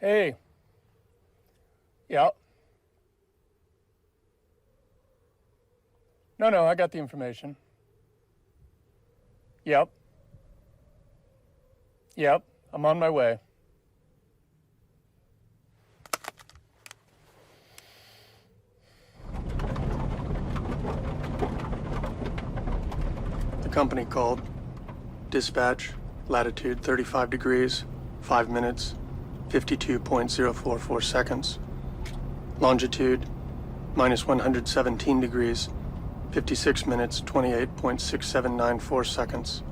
Hey. Yeah. No, I got the information. Yep. Yep, I'm on my way. The company called. Dispatch, latitude 35 degrees, 5 minutes, 52.044 seconds. Longitude, minus 117 degrees, 56 minutes, 28.6794 seconds.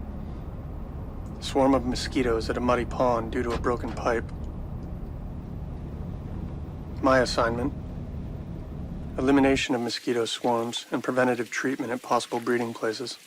Swarm of mosquitoes at a muddy pond due to a broken pipe. My assignment, elimination of mosquito swarms and preventative treatment at possible breeding places.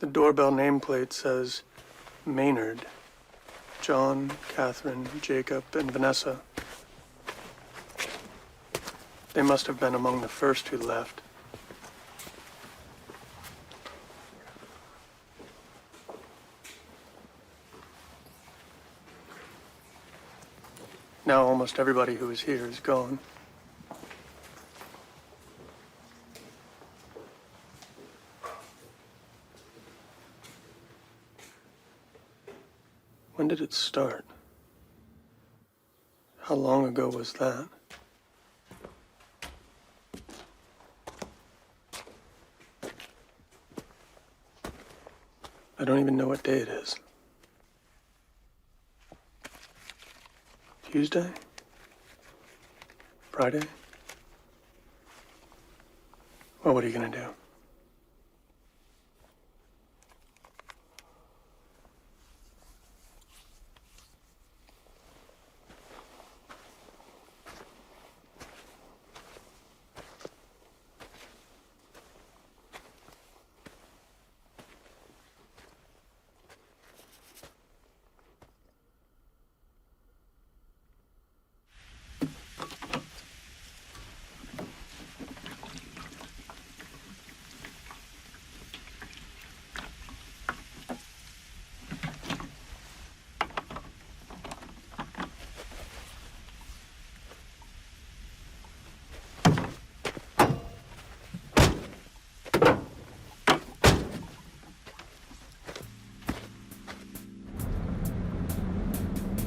The doorbell nameplate says Maynard, John, Catherine, Jacob, and Vanessa. They must have been among the first who left. Now almost everybody who was here is gone. When did it start? How long ago was that? I don't even know what day it is. Tuesday? Friday? Well, what are you gonna do?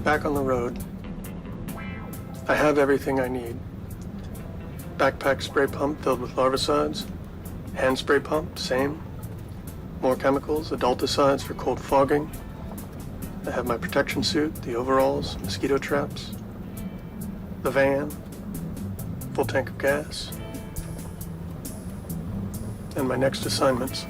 Back on the road. I have everything I need. Backpack spray pump filled with larvicides. Hand spray pump, same. More chemicals, adulticides for cold fogging. I have my protection suit, the overalls, mosquito traps. The van. Full tank of gas. And my next assignments.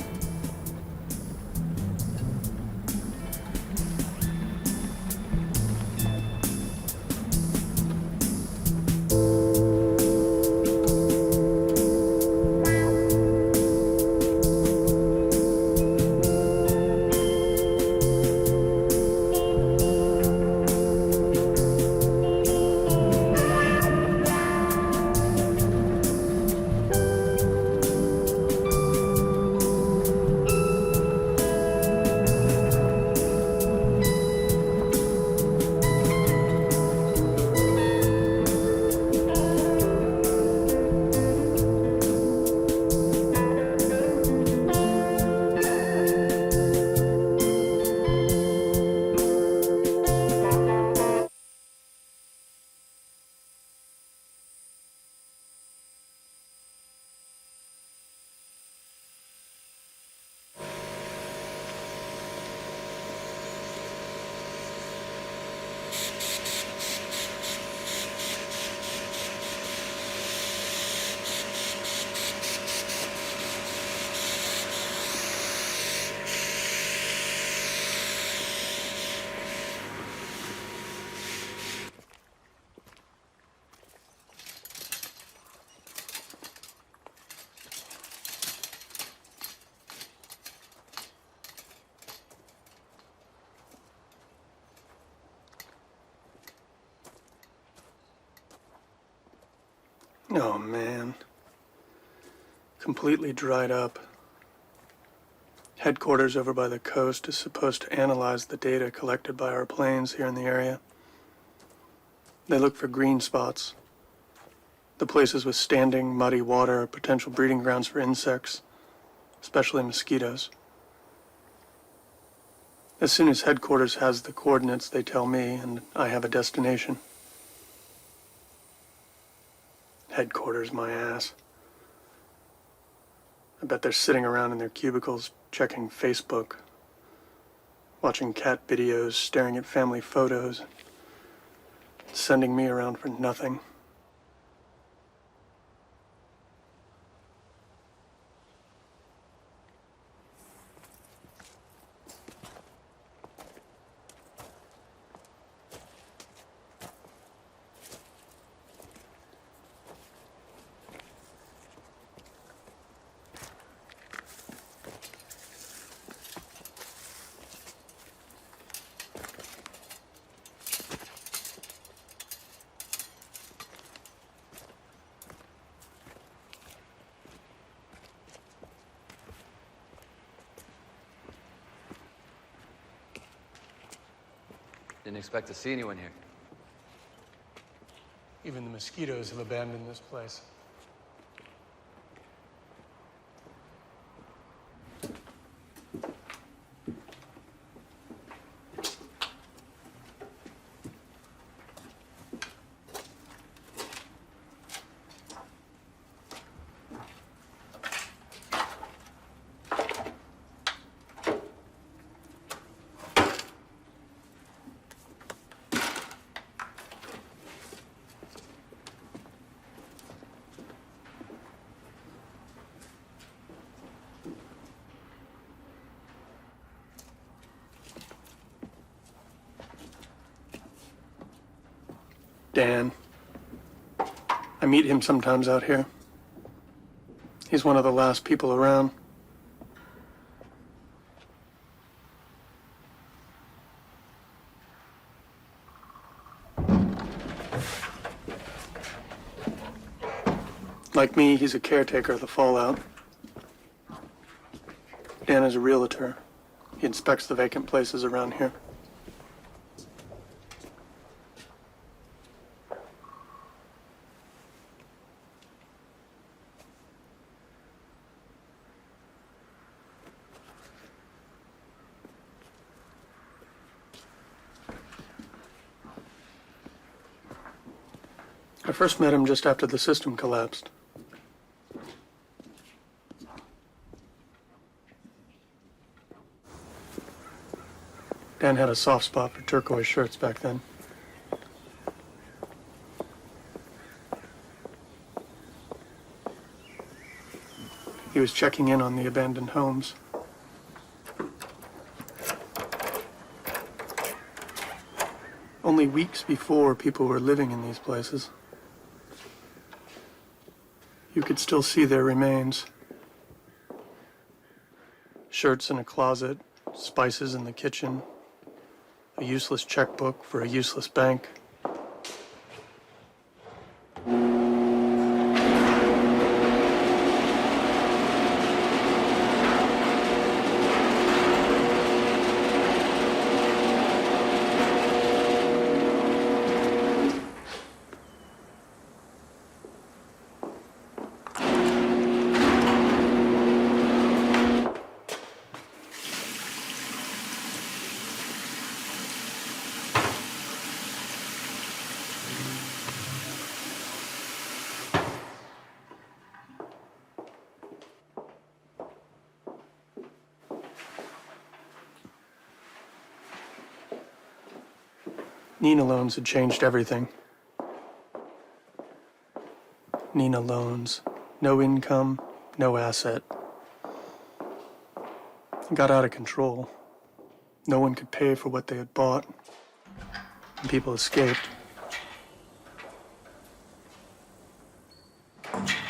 Oh, man. Completely dried up. Headquarters over by the coast is supposed to analyze the data collected by our planes here in the area. They look for green spots. The places with standing, muddy water are potential breeding grounds for insects, especially mosquitoes. As soon as headquarters has the coordinates, they tell me, and I have a destination. Headquarters, my ass. I bet they're sitting around in their cubicles, checking Facebook, watching cat videos, staring at family photos, sending me around for nothing. Didn't expect to see anyone here. Even the mosquitoes have abandoned this place. Dan. I meet him sometimes out here. He's one of the last people around. Like me, he's a caretaker of the fallout. Dan is a realtor. He inspects the vacant places around here. I first met him just after the system collapsed. Dan had a soft spot for turquoise shirts back then. He was checking in on the abandoned homes. Only weeks before, people were living in these places. You could still see their remains. Shirts in a closet, spices in the kitchen, a useless checkbook for a useless bank. Nina loans had changed everything. Nina loans. No income, no asset. It got out of control. No one could pay for what they had bought. And people escaped.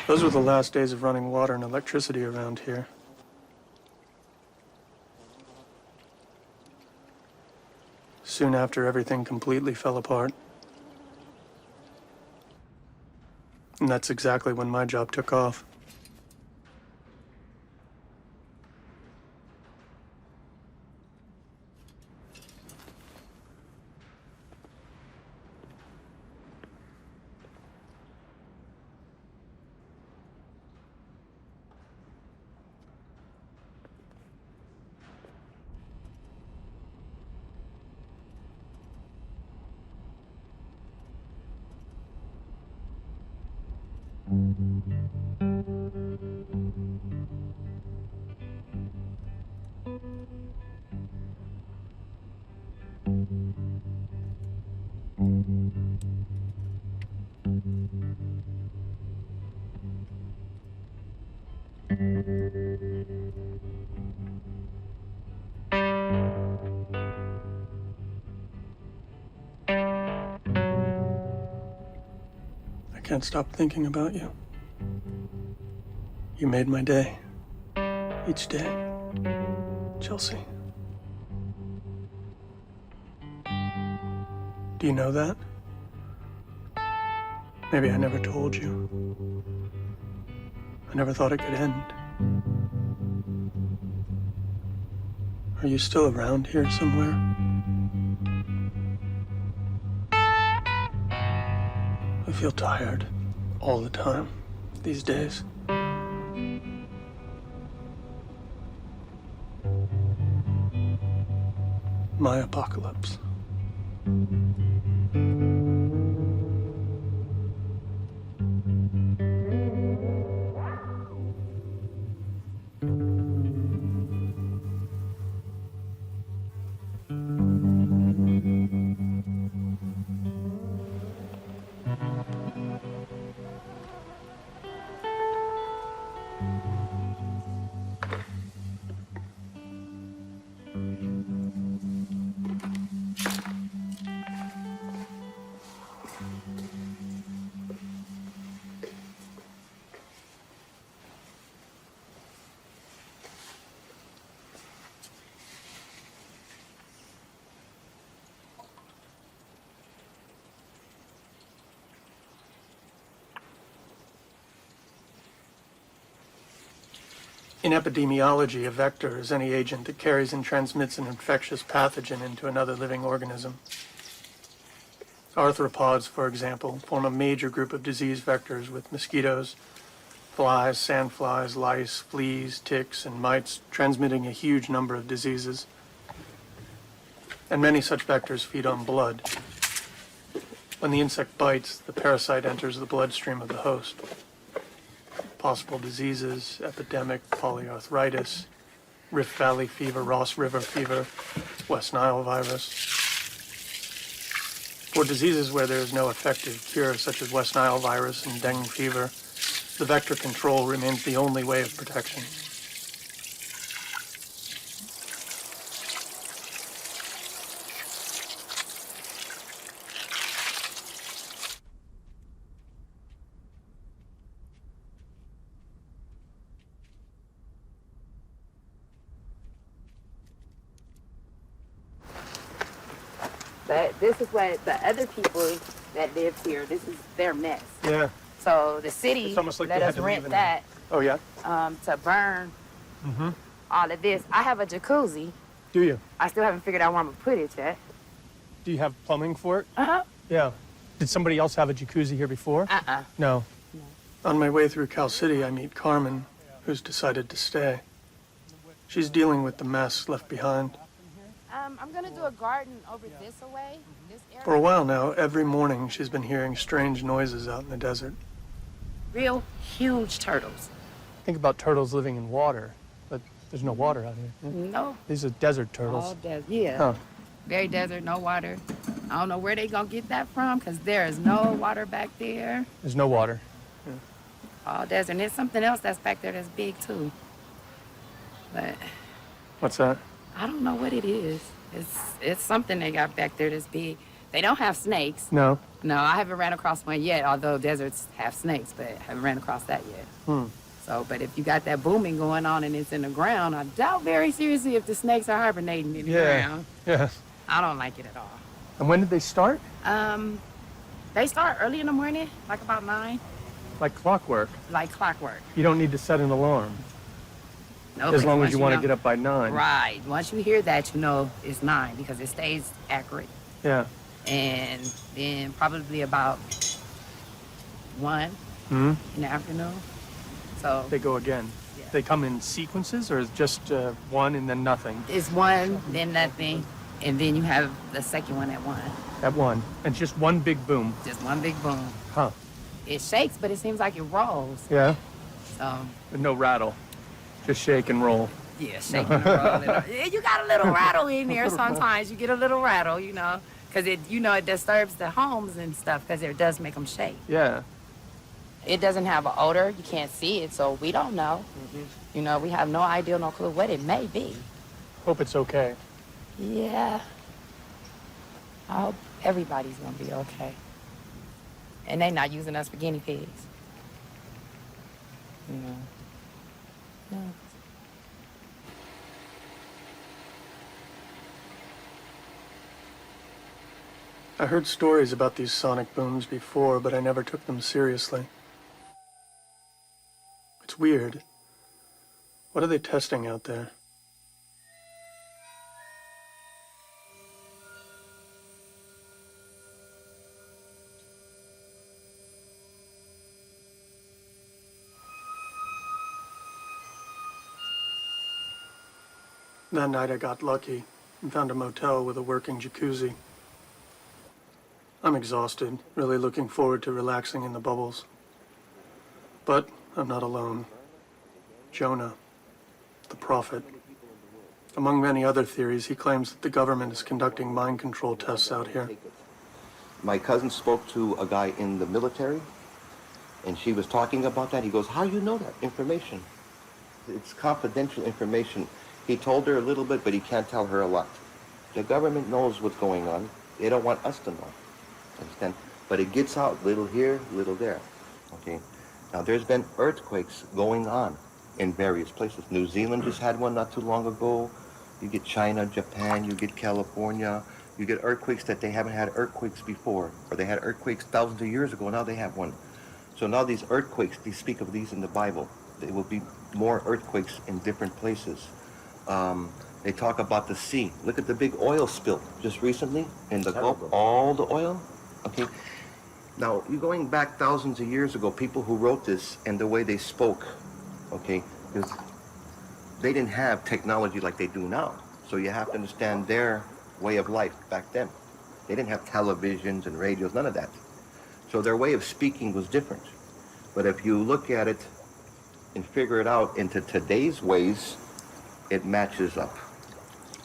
Those were the last days of running water and electricity around here. Soon after, everything completely fell apart. And that's exactly when my job took off. I can't stop thinking about you. You made my day. Each day. Chelsea. Do you know that? Maybe I never told you. I never thought it could end. Are you still around here somewhere? I feel tired all the time these days. My apocalypse. In epidemiology, a vector is any agent that carries and transmits an infectious pathogen into another living organism. Arthropods, for example, form a major group of disease vectors with mosquitoes, flies, sandflies, lice, fleas, ticks, and mites transmitting a huge number of diseases. And many such vectors feed on blood. When the insect bites, the parasite enters the bloodstream of the host. Possible diseases: epidemic polyarthritis, Rift Valley fever, Ross River fever, West Nile virus. For diseases where there is no effective cure, such as West Nile virus and dengue fever, the vector control remains the only way of protection. But this is what the other people that live here, this is their mess. Yeah. So the city It's almost like let they had us to rent leave that Oh, yeah? to burn all of this. I have a jacuzzi. Do you? I still haven't figured out where I'm gonna put it yet. Do you have plumbing for it? Uh-huh. Yeah. Did somebody else have a jacuzzi here before? Uh-uh. No. On my way through Cal City, I meet Carmen, who's decided to stay. She's dealing with the mess left behind. I'm gonna do a garden over this away, this area. For a while now, every morning she's been hearing strange noises out in the desert. Real huge turtles. Think about turtles living in water, but there's no water out here. No. These are desert turtles. All desert. Yeah. Huh. Very desert, no water. I don't know where they gonna get that from, because there is no water back there. There's no water. All desert. And there's something else that's back there that's big too. But What's that? I don't know what it is. It's something they got back there that's big. They don't have snakes. No. No, I haven't ran across one yet, although deserts have snakes, but I haven't ran across that yet. So, but if you got that booming going on and it's in the ground, I doubt very seriously if the snakes are hibernating in the ground. Yeah. I don't like it at all. And when did they start? They start early in the morning, like about 9. Like clockwork. like clockwork. You don't need to set an alarm. No, As long once as you want to know- get up by 9. Right. Once you hear that, you know it's 9 because it stays accurate. Yeah. And then probably about 1 in the afternoon. So They go again. Yeah. They come in sequences, or is just 1 and then nothing it's 1, then nothing, and then you have the second one at 1. at 1? And just one big boom. Just one big boom. Huh. It shakes, but it seems like it rolls. Yeah. So But no rattle. Just shake and roll. yeah, shaking and rolling. Yeah, you got a little rattle in there sometimes. You get a little rattle, you know, because it disturbs the homes and stuff because it does make them shake. Yeah. It doesn't have an odor. You can't see it, so we don't know. You know, we have no idea, no clue what it may be. Hope it's okay. Yeah. I hope everybody's gonna be okay. And they not using us for guinea pigs. You know. Yeah. I heard stories about these sonic booms before, but I never took them seriously. It's weird. What are they testing out there? That night I got lucky and found a motel with a working jacuzzi. I'm exhausted, really looking forward to relaxing in the bubbles. But I'm not alone. Jonah, the prophet. Among many other theories, he claims that the government is conducting mind control tests out here. My cousin spoke to a guy in the military, and she was talking about that. He goes, how do you know that information? It's confidential information. He told her a little bit, but he can't tell her a lot. The government knows what's going on. They don't want us to know. Understand? But it gets out, little here, little there. Okay? Now, there's been earthquakes going on in various places. New Zealand just had one not too long ago. You get China, Japan, you get California. You get earthquakes that they haven't had earthquakes before, or they had earthquakes thousands of years ago, now they have one. So now these earthquakes, they speak of these in the Bible. There will be more earthquakes in different places. They talk about the sea. Look at the big oil spill just recently in the Gulf. All the oil. Okay. Now, you're going back thousands of years ago, people who wrote this and the way they spoke, okay, because they didn't have technology like they do now. So you have to understand their way of life back then. They didn't have televisions and radios, none of that. So their way of speaking was different. But if you look at it and figure it out into today's ways, it matches up.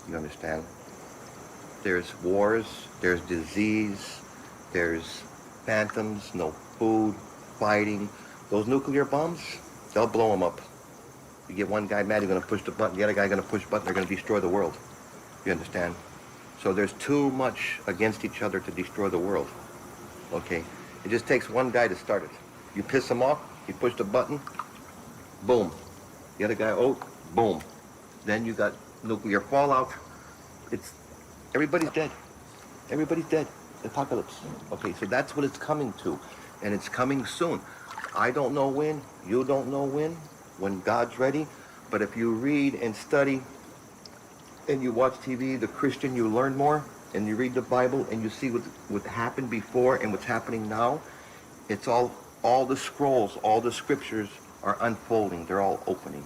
You understand? There's wars, there's disease, there's phantoms, no food, fighting. Those nuclear bombs, they'll blow them up. You get one guy mad, he's gonna push the button, the other guy gonna push the button, they're gonna destroy the world. You understand? So there's too much against each other to destroy the world. Okay? It just takes one guy to start it. You piss him off, he pushed the button, boom. The other guy, oh, boom. Then you got nuclear fallout. Everybody's dead. Everybody's dead. Apocalypse. Okay, so that's what it's coming to. And it's coming soon. I don't know when, you don't know when God's ready. But if you read and study and you watch TV, the Christian, you learn more. And you read the Bible and you see what happened before and what's happening now. It's all the scrolls, all the scriptures are unfolding. They're all opening.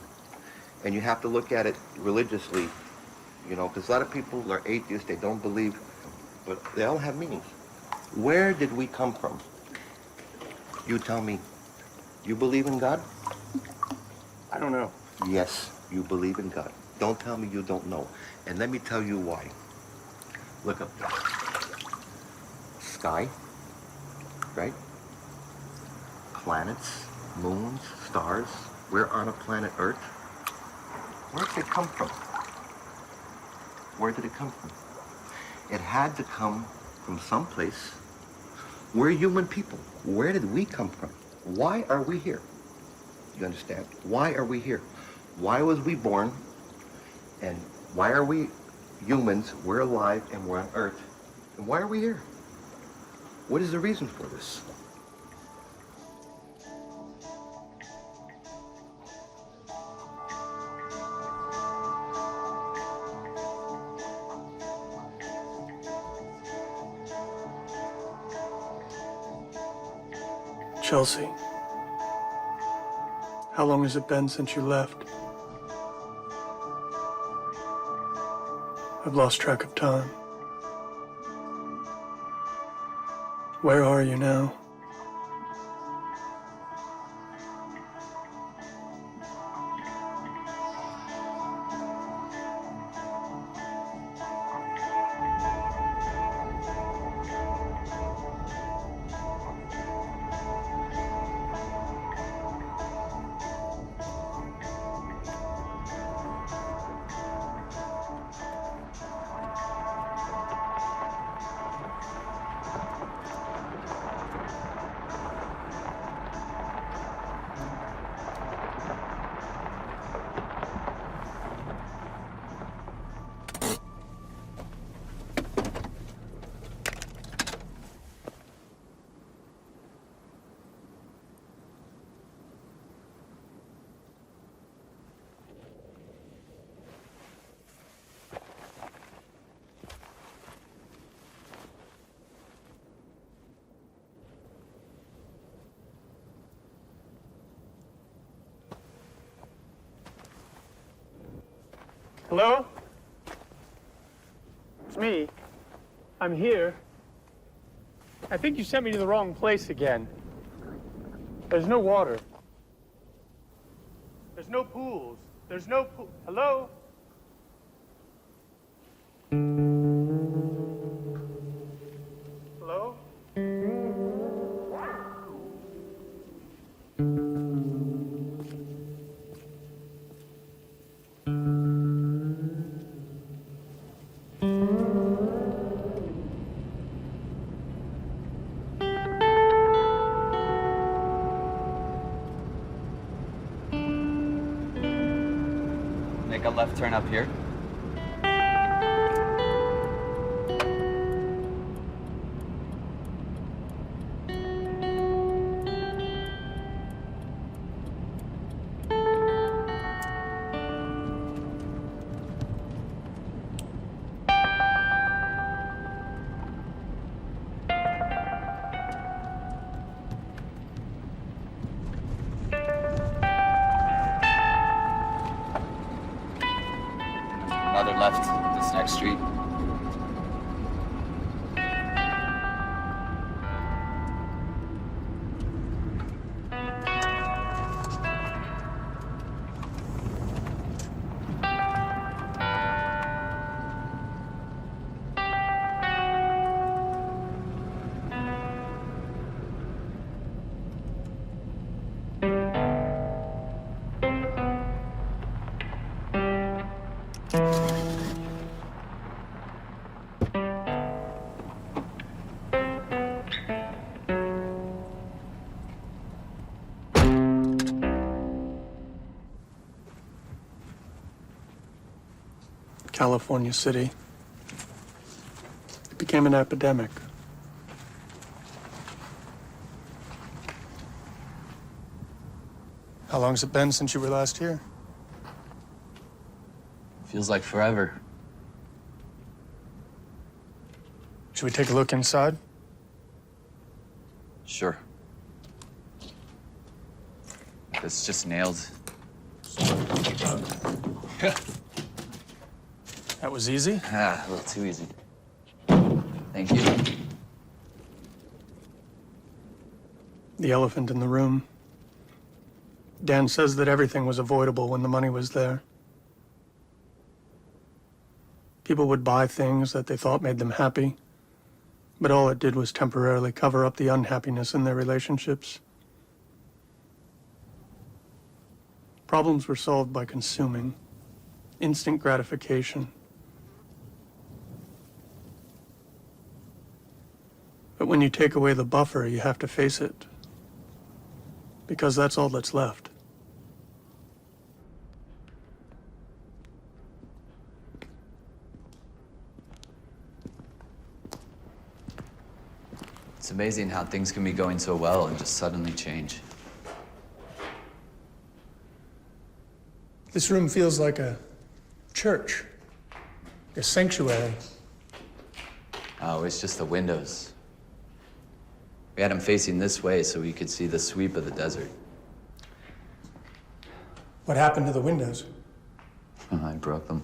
And you have to look at it religiously, you know, because a lot of people are atheists, they don't believe, but they all have meanings. Where did we come from? You tell me. You believe in God? I don't know. Yes, you believe in God. Don't tell me you don't know. And let me tell you why. Look up there. Sky, right? Planets, moons, stars. We're on a planet Earth. Where did it come from? Where did it come from? It had to come from someplace. We're human people. Where did we come from? Why are we here? You understand? Why are we here? Why was we born? And why are we humans? We're alive and we're on Earth. And why are we here? What is the reason for this? Chelsea, how long has it been since you left? I've lost track of time. Where are you now? Hello? It's me. I'm here. I think you sent me to the wrong place again. There's no water. There's no pools. There's no pool. Hello? Hello? Make a left turn up here. Another left this next street. California City. It became an epidemic. How long's it been since you were last here? Feels like forever. Should we take a look inside? Sure. It's just nailed. That was easy. Ah, a little too easy. Thank you. The elephant in the room. Dan says that everything was avoidable when the money was there. People would buy things that they thought made them happy, but all it did was temporarily cover up the unhappiness in their relationships. Problems were solved by consuming, instant gratification. But when you take away the buffer, you have to face it, because that's all that's left. It's amazing how things can be going so well and just suddenly change. This room feels like a church, a sanctuary. Oh, it's just the windows. We had him facing this way so we could see the sweep of the desert. What happened to the windows? I broke them.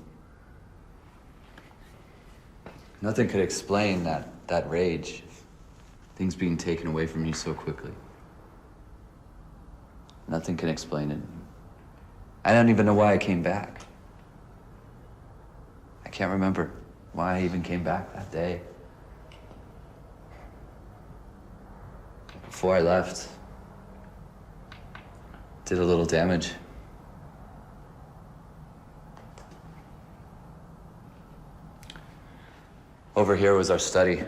Nothing could explain that rage. Things being taken away from you so quickly. Nothing can explain it. I don't even know why I came back. I can't remember why I even came back that day. Before I left, did a little damage. Over here was our study.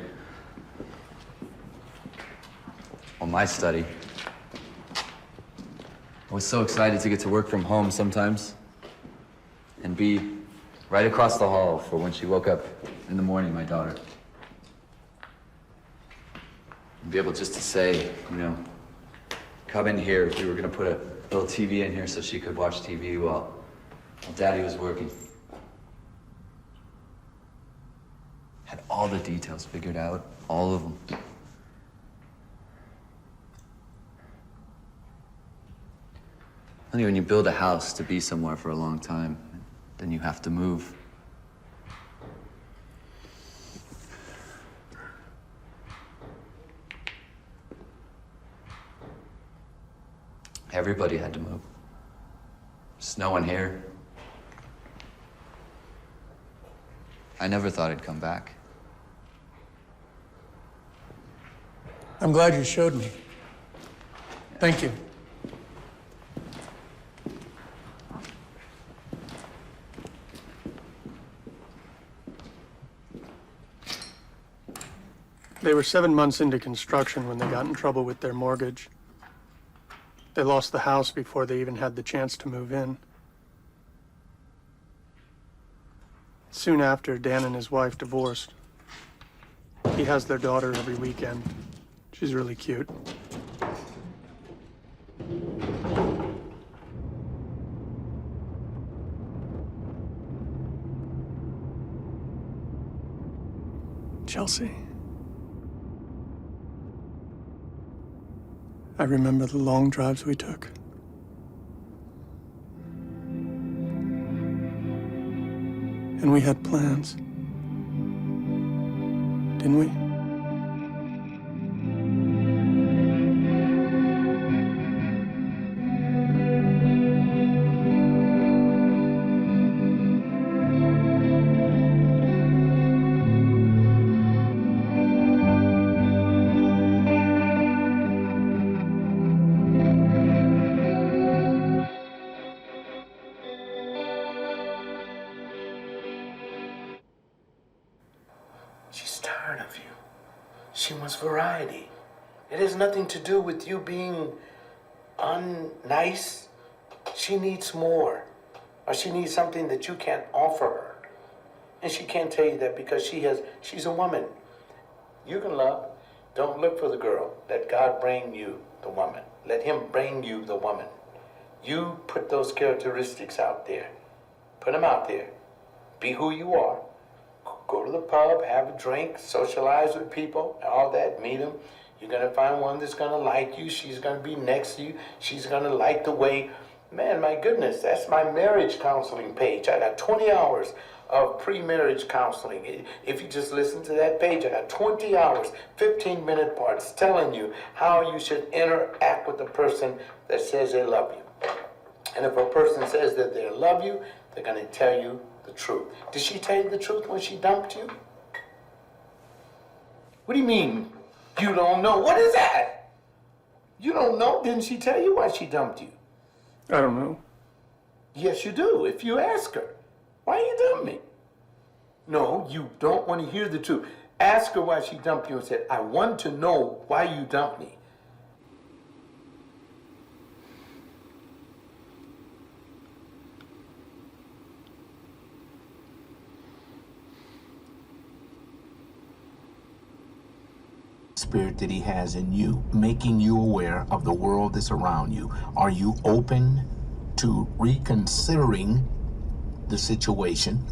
Well, my study. I was so excited to get to work from home sometimes and be right across the hall for when she woke up in the morning, my daughter. And be able just to say, you know, come in here. We were gonna put a little TV in here so she could watch TV while Daddy was working. Had all the details figured out, all of them. Only when you build a house to be somewhere for a long time, then you have to move. Everybody had to move. There's no one here. I never thought I'd come back. I'm glad you showed me. Thank you. They were 7 months into construction when they got in trouble with their mortgage. They lost the house before they even had the chance to move in. Soon after, Dan and his wife divorced. He has their daughter every weekend. She's really cute. Chelsea. I remember the long drives we took. And we had plans. Didn't we? She's tired of you. She wants variety. It has nothing to do with you being unnice. She needs more. Or she needs something that you can't offer her. And she can't tell you that because she's a woman. You can love. Don't look for the girl. Let God bring you the woman. Let him bring you the woman. You put those characteristics out there. Put them out there. Be who you are. Go to the pub, have a drink, socialize with people, all that, meet them. You're going to find one that's going to like you. She's going to be next to you. She's going to like the way, man, my goodness, that's my marriage counseling page. I got 20 hours of pre-marriage counseling. If you just listen to that page, I got 20 hours, 15-minute parts telling you how you should interact with the person that says they love you. And if a person says that they love you, they're going to tell you the truth. Did she tell you the truth when she dumped you? What do you mean, you don't know? What is that? You don't know? Didn't she tell you why she dumped you? I don't know. Yes, you do, if you ask her. Why you dump me? No, you don't want to hear the truth. Ask her why she dumped you and said, I want to know why you dumped me. Spirit that he has in you, making you aware of the world that's around you. Are you open to reconsidering the situation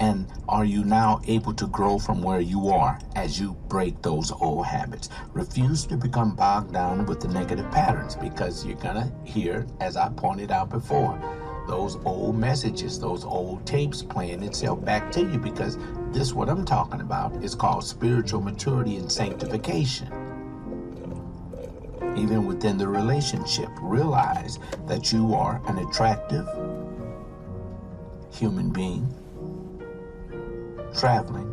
And are you now able to grow from where you are as you break those old habits? Refuse to become bogged down with the negative patterns, because you're gonna hear, as I pointed out before, those old messages, those old tapes playing itself back to you, because this, what I'm talking about, is called spiritual maturity and sanctification. Even within the relationship, realize that you are an attractive human being traveling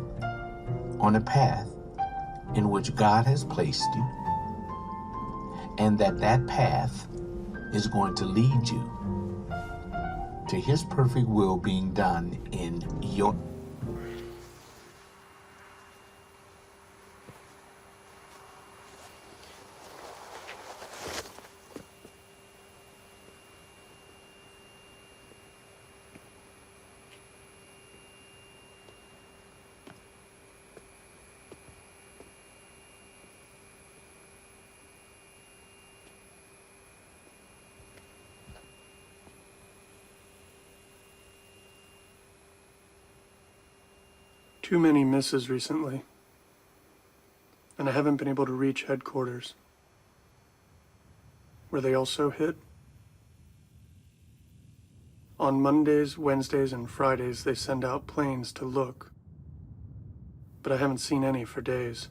on a path in which God has placed you, and that path is going to lead you to His perfect will being done in your. Too many misses recently, and I haven't been able to reach headquarters. Were they also hit? On Mondays, Wednesdays, and Fridays, they send out planes to look, but I haven't seen any for days.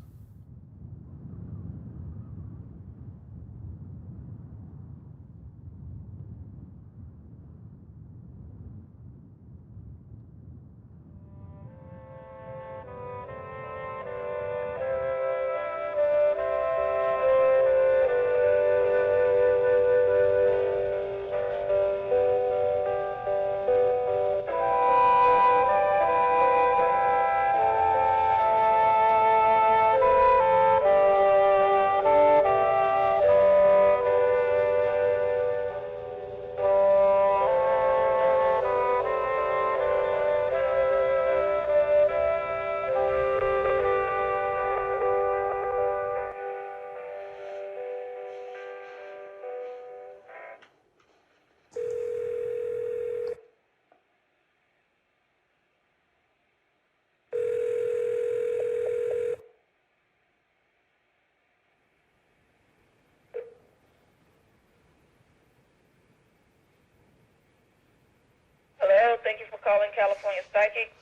Thank you for calling California Psychic.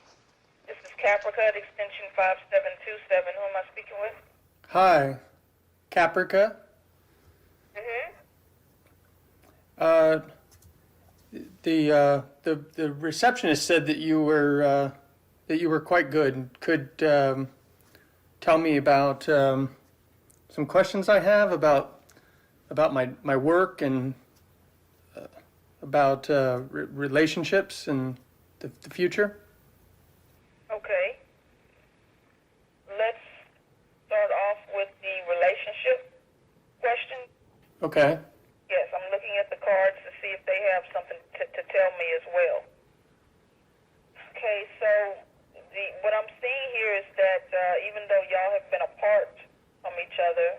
This is Caprica at extension 5727. Who am I speaking with? Hi, Caprica. The receptionist said that you were quite good and could tell me about some questions I have about my work and about relationships and the future. Okay. Let's start off with the relationship question. Okay. Yes, I'm looking at the cards to see if they have something to tell me as well. Okay, so what I'm seeing here is that even though y'all have been apart from each other,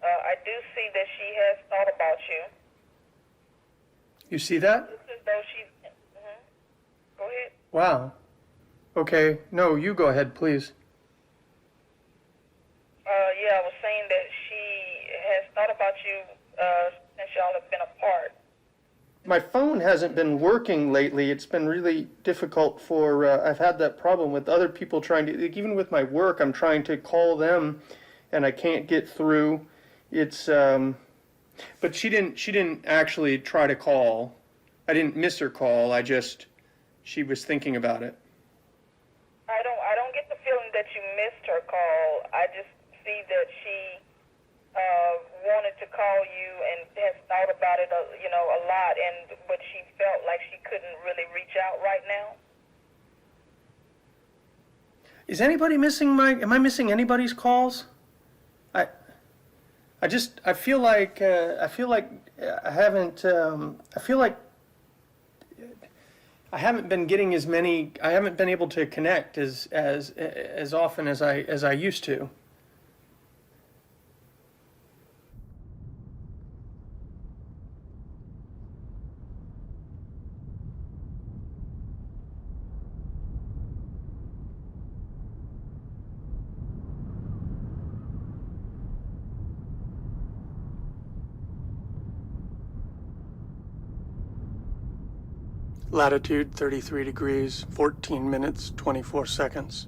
I do see that she has thought about you. You see that? It's as though she... Go ahead. Wow. Okay. No, you go ahead, please. Yeah, I was saying that she has thought about you since y'all have been apart. My phone hasn't been working lately. It's been really difficult for, I've had that problem with other people trying to, like, even with my work, I'm trying to call them and I can't get through. It's, but she didn't actually try to call. I didn't miss her call. She was thinking about it. I don't get the feeling that you missed her call. I just see that she wanted to call you and has thought about it, a lot, but she felt like she couldn't really reach out right now. Is anybody missing am I missing anybody's calls? I feel like I haven't been getting as many. I haven't been able to connect as often as I used to. Latitude 33 degrees, 14 minutes, 24 seconds.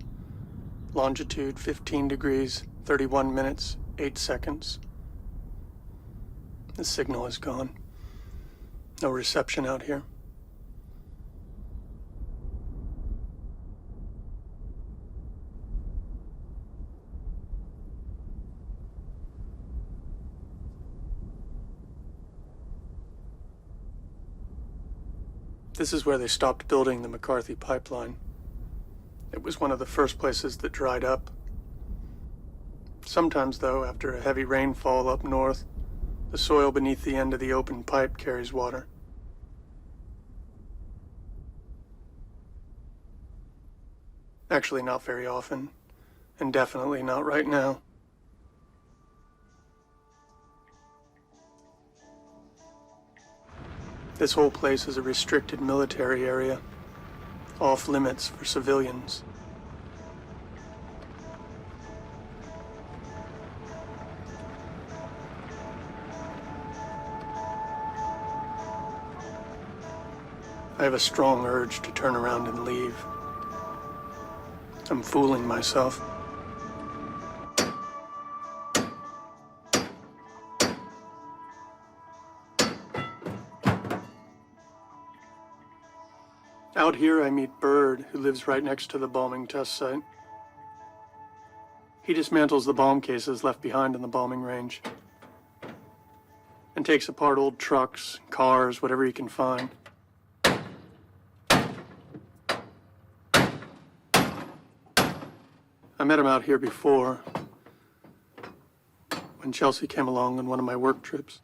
Longitude 15 degrees, 31 minutes, 8 seconds. The signal is gone. No reception out here. This is where they stopped building the McCarthy pipeline. It was one of the first places that dried up. Sometimes, though, after a heavy rainfall up north, the soil beneath the end of the open pipe carries water. Actually, not very often, and definitely not right now. This whole place is a restricted military area, off limits for civilians. I have a strong urge to turn around and leave. I'm fooling myself. Out here, I meet Bird, who lives right next to the bombing test site. He dismantles the bomb cases left behind in the bombing range and takes apart old trucks, cars, whatever he can find. I met him out here before, when Chelsea came along on one of my work trips.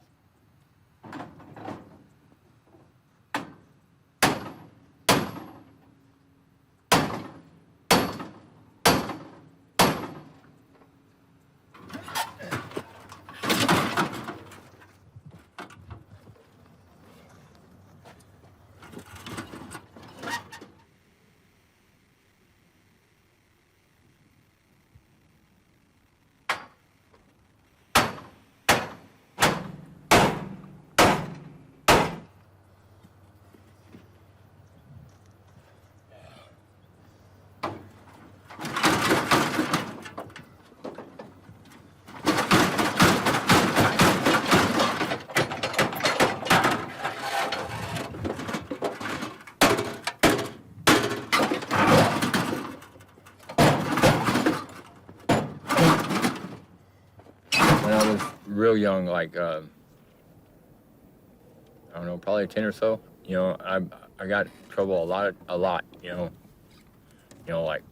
When I was real young, like, I don't know, probably 10 or so, you know, I got in trouble a lot, you know, like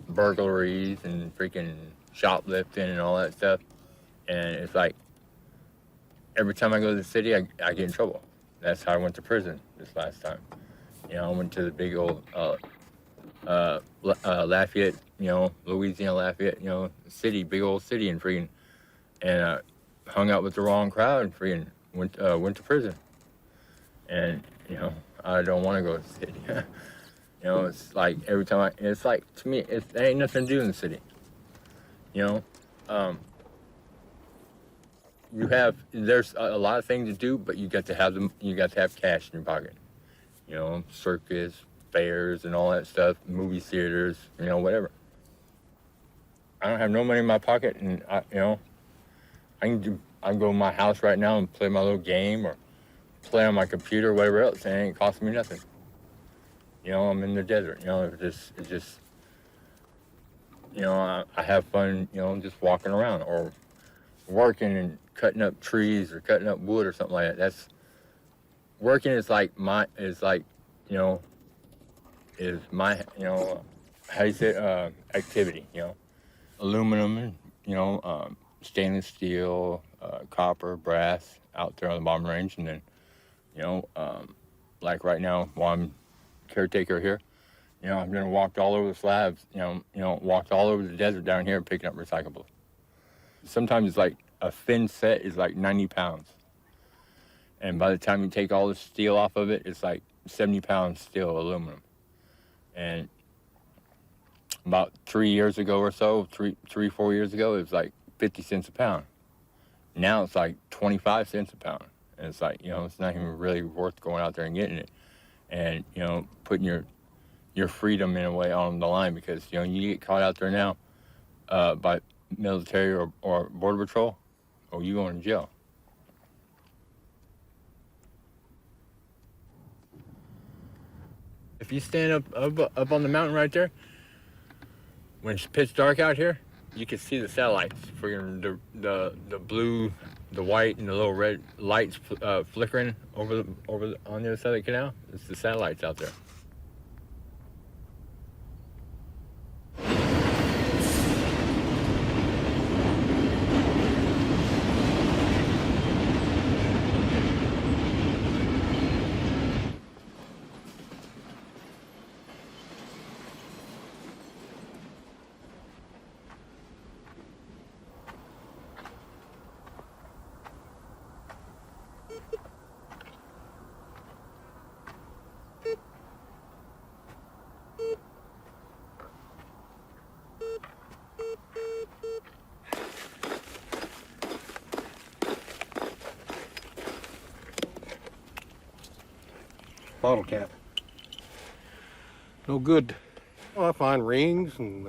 burglaries and freaking shoplifting and all that stuff. And it's like, every time I go to the city, I get in trouble. That's how I went to prison this last time. You know, I went to the big old Lafayette, you know, Louisiana Lafayette, you know, city, big old city, and freaking, and hung out with the wrong crowd and freaking went to prison. And, you know, I don't want to go to the city. You know, it's like every time it's like, to me, there ain't nothing to do in the city. You know, there's a lot of things to do, but you got to have cash in your pocket. You know, circus, fairs, and all that stuff, movie theaters, you know, whatever. I don't have no money in my pocket, and I can go to my house right now and play my little game or play on my computer or whatever else, and it ain't costing me nothing. You know, I'm in the desert, you know, it's just, you know, I have fun, you know, just walking around or working and cutting up trees or cutting up wood or something like that. Working is like, you know, is my, you know, how do you say, activity, you know. Aluminum and, you know, stainless steel, copper, brass out there on the bombing range. And then, you know, like right now, while I'm caretaker here, you know, I'm gonna walk all over the slabs, you know, walked all over the desert down here picking up recyclables. Sometimes it's like a thin set is like 90 pounds. And by the time you take all the steel off of it, it's like 70 pounds steel aluminum. And about 3 years ago or so, 4 years ago, it was like 50 cents a pound. Now it's like 25 cents a pound. And it's like, you know, it's not even really worth going out there and getting it. and putting your freedom in a way on the line, because you get caught out there now by military or border patrol, or you going to jail. If you stand up on the mountain right there, when it's pitch dark out here, you can see the satellites for the blue, the white, and the little red lights flickering over on the other side of the canal. It's the satellites out there. Bottle cap. No good. Well, I find rings and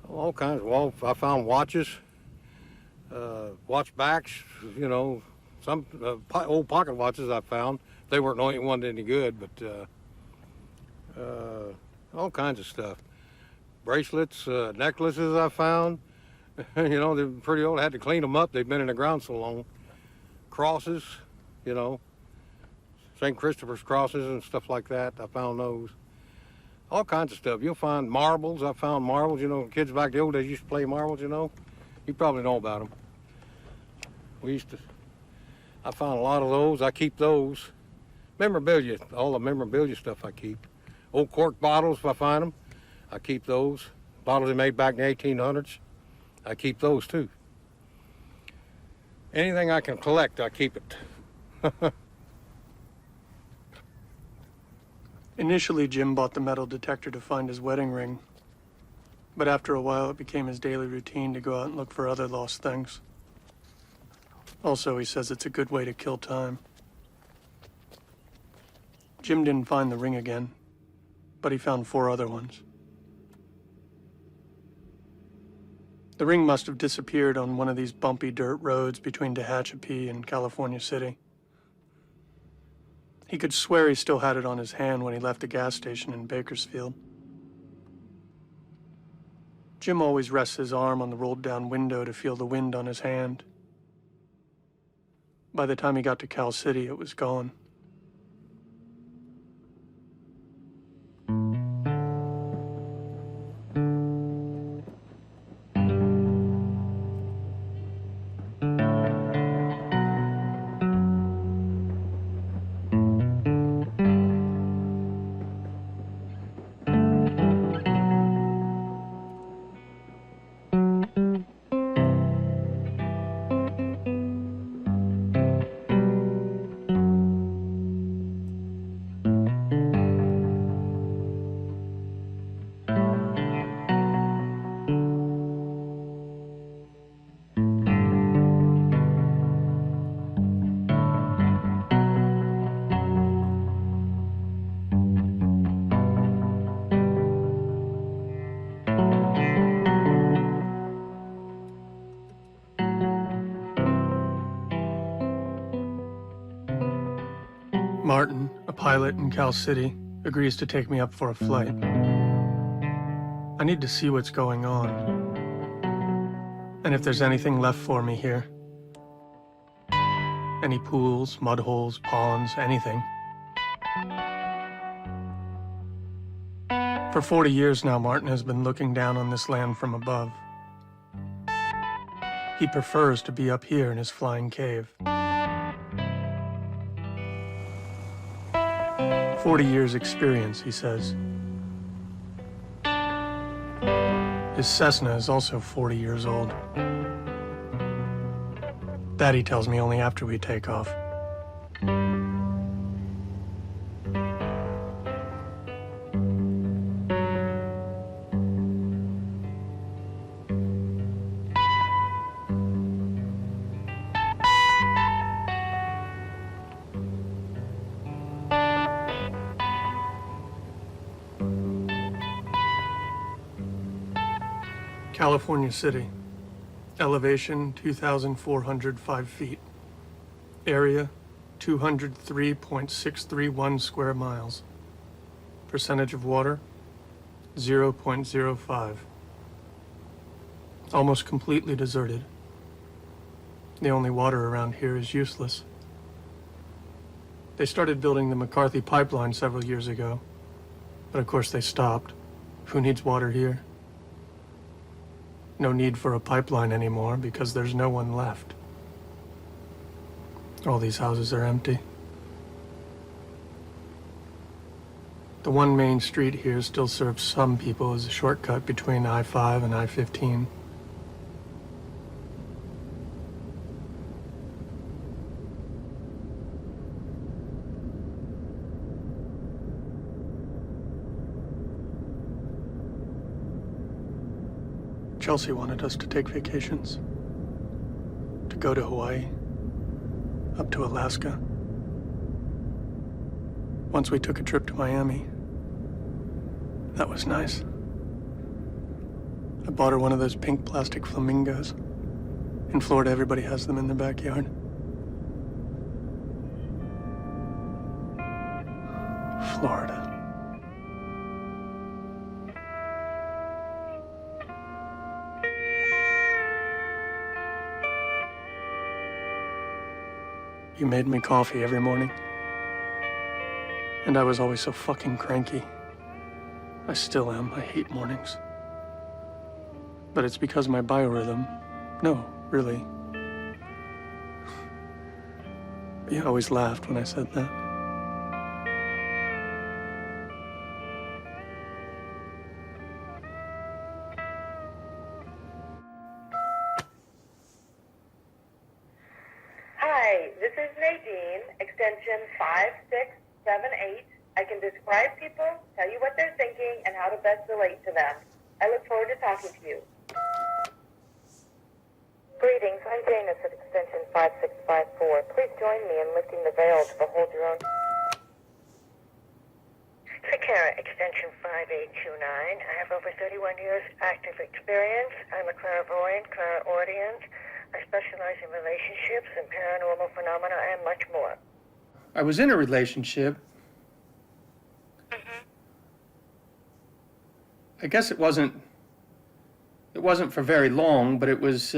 all kinds. Well, I found watches, watch backs, some old pocket watches I found. They weren't any good, but all kinds of stuff. Bracelets, necklaces I found. They're pretty old. I had to clean them up. They've been in the ground so long. Crosses, St. Christopher's crosses and stuff like that. I found those. All kinds of stuff. You'll find marbles. I found marbles. Kids back the old days used to play marbles, You probably know about them. I found a lot of those. I keep those. Memorabilia, all the memorabilia stuff I keep. Old cork bottles, if I find them, I keep those. Bottles they made back in the 1800s, I keep those too. Anything I can collect, I keep it. Initially, Jim bought the metal detector to find his wedding ring, but after a while it became his daily routine to go out and look for other lost things. Also, he says it's a good way to kill time. Jim didn't find the ring again, but he found 4 other ones. The ring must have disappeared on one of these bumpy dirt roads between Tehachapi and California City. He could swear he still had it on his hand when he left the gas station in Bakersfield. Jim always rests his arm on the rolled-down window to feel the wind on his hand. By the time he got to Cal City, it was gone. Martin, a pilot in Cal City, agrees to take me up for a flight. I need to see what's going on, and if there's anything left for me here. Any pools, mud holes, ponds, anything. For 40 years now, Martin has been looking down on this land from above. He prefers to be up here in his flying cave. 40 years experience, he says. His Cessna is also 40 years old. That he tells me only after we take off. California City. Elevation 2,405 feet. Area 203.631 square miles. Percentage of water 0.05. Almost completely deserted. The only water around here is useless. They started building the McCarthy pipeline several years ago, but of course they stopped. Who needs water here? No need for a pipeline anymore because there's no one left. All these houses are empty. The one main street here still serves some people as a shortcut between I-5 and I-15. Chelsea wanted us to take vacations. To go to Hawaii, up to Alaska. Once we took a trip to Miami. That was nice. I bought her one of those pink plastic flamingos. In Florida, everybody has them in their backyard. Florida. You made me coffee every morning. And I was always so fucking cranky. I still am. I hate mornings. But it's because of my biorhythm. No, really. You always laughed when I said that. Hi, this is Nadine, extension 5678. I can describe people, tell you what they're thinking, and how to best relate to them. I look forward to talking to you. Greetings, I'm Janice at extension 5654. Please join me in lifting the veil to behold your own. Sakara, extension 5829. I have over 31 years active experience. I'm a clairvoyant, clairaudient. I specialize in relationships and paranormal phenomena and much more. I was in a relationship. I guess it wasn't for very long, but it was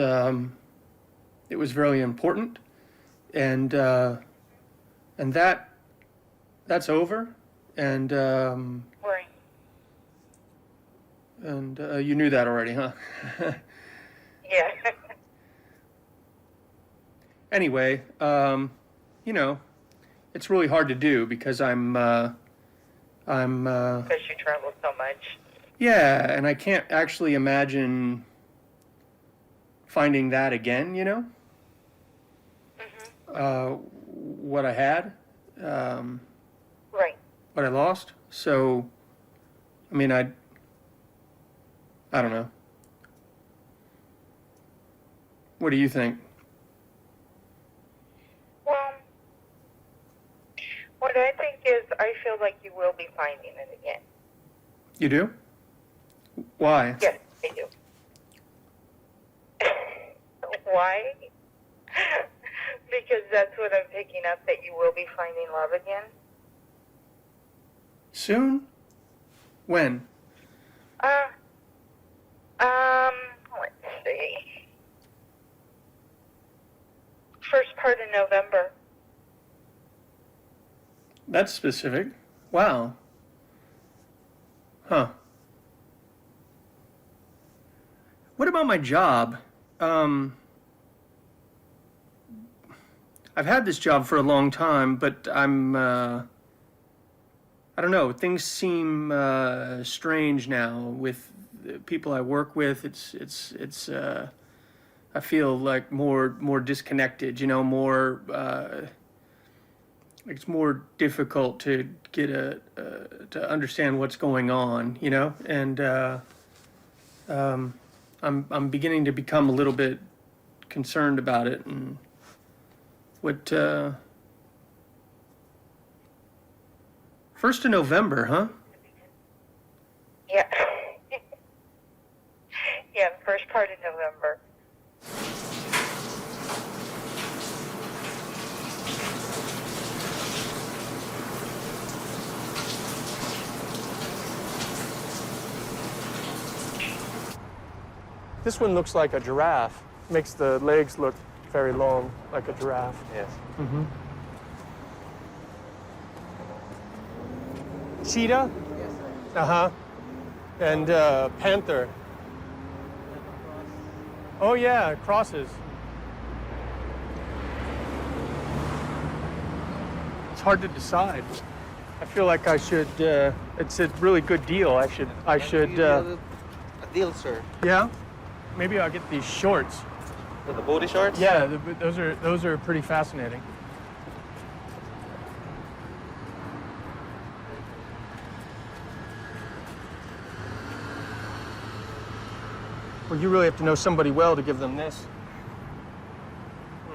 very important, and that's over, and Right. and you knew that already, huh? Yeah. Anyway, you know, it's really hard to do because I'm Because you travel so much. yeah, and I can't actually imagine finding that again, you know? What I had, Right. what I lost. So, I mean, I don't know. What do you think? Well, what I think is I feel like you will be finding it again. You do? Why? Yes, I do. Why? Because that's what I'm picking up, that you will be finding love again. Soon? When? Let's see. First part of November. That's specific. Wow. Huh. What about my job? I've had this job for a long time, but I don't know, things seem strange now with the people I work with. It's I feel like more disconnected, you know, more it's more difficult to get to understand what's going on, you know, and I'm beginning to become a little bit concerned about it. And what 1st of November, huh? Yeah. Yeah, 1st part of November? This one looks like a giraffe. Makes the legs look very long, like a giraffe. Yes. Mm-hmm. Cheetah? Yes, sir. Uh-huh. And panther. Oh yeah, crosses. It's hard to decide. I feel like I should, it's a really good deal. I should, A deal, sir. yeah? Maybe I'll get these shorts. For the booty shorts? Yeah, those are pretty fascinating. Well, you really have to know somebody well to give them this.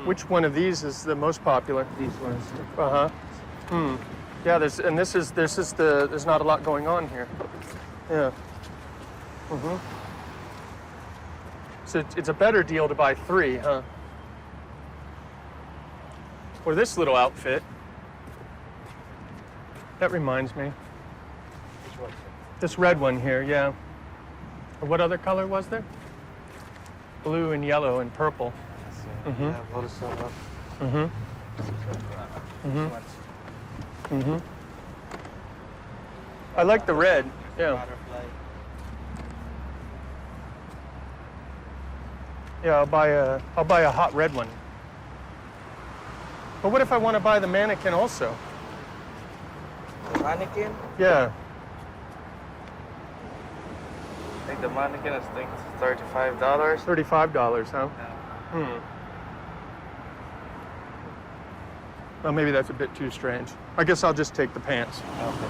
Which one of these is the most popular? These ones. Uh-huh. Hmm. Yeah, there's not a lot going on here. Yeah. Mm-hmm. So it's a better deal to buy 3, huh? Or this little outfit. That reminds me. Which one, sir? This red one here, yeah. Or what other color was there? Blue and yellow and purple. Yes, sir. Mhm. Yeah, what is that? Mm-hmm. Mhm. Mm-hmm. I like the red, yeah. Butterfly. Yeah, I'll buy a hot red one. But what if I want to buy the mannequin also? The mannequin? Yeah. I think the mannequin is $35. $35, huh? Yeah. Hmm. Well, maybe that's a bit too strange. I guess I'll just take the pants. Okay.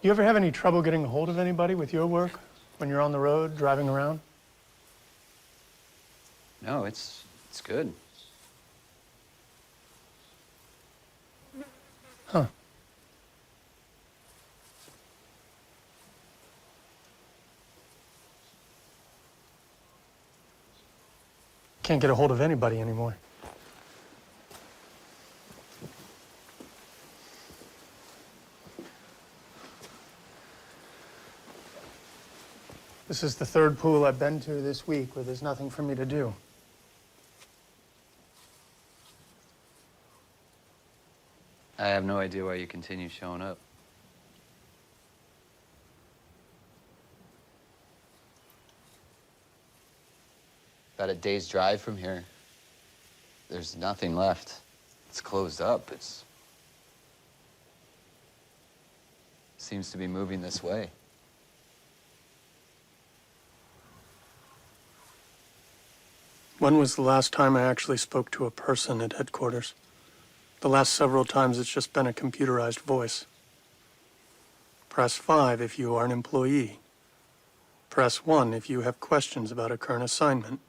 Do you ever have any trouble getting a hold of anybody with your work when you're on the road, driving around? No, it's good. Huh. Can't get a hold of anybody anymore. This is the 3rd pool I've been to this week where there's nothing for me to do. I have no idea why you continue showing up. About a day's drive from here. There's nothing left. It's closed up. Seems to be moving this way. When was the last time I actually spoke to a person at headquarters? The last several times it's just been a computerized voice. Press 5 if you are an employee. Press 1 if you have questions about a current assignment.